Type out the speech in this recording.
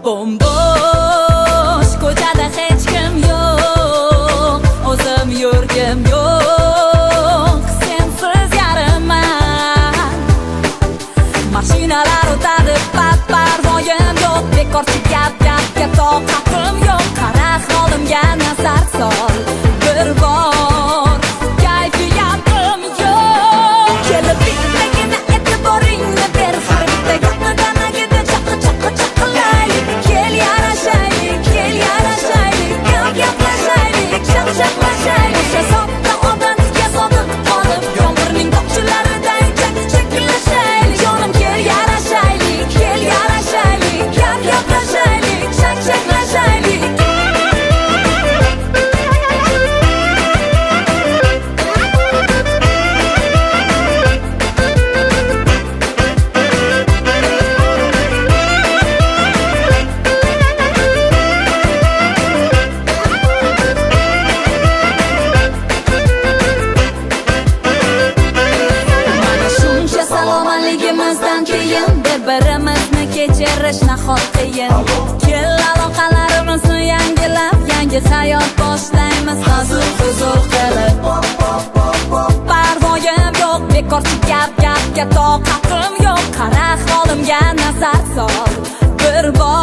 Bomboş ko'chada hech kim yo'q, o'zim yurgim yo'q, sensiz yaraman. Mashinalar o'tadi, parvoyim yo'q, bekorchi gapga toqatim yo'q. Qara holimga nazar sol, bir bor kayfiyatim yo'q. Kelib bittagina e'tiboringni ber, har bitta gapni danagiga chaqlaylik. Kel yarashaylik, gaplashaylik, chaqlashaylik. O'sha sodda odamga sodiq qolib, yomg'irning toqchilariday chaklashaylik. Jonim kel yarashaylik, gaplashaylik, chaqlashaylik. Salomatligimizdan keyin bir-birimizni kechirish nahot qiyin. Kel aloqalarimizni yangilab, yangi hayot boshlaymiz huzur qilib. Parvoyim yo'q, bekorchi gapga toqatim yo'q. Qara holimga nazar sol, bir bor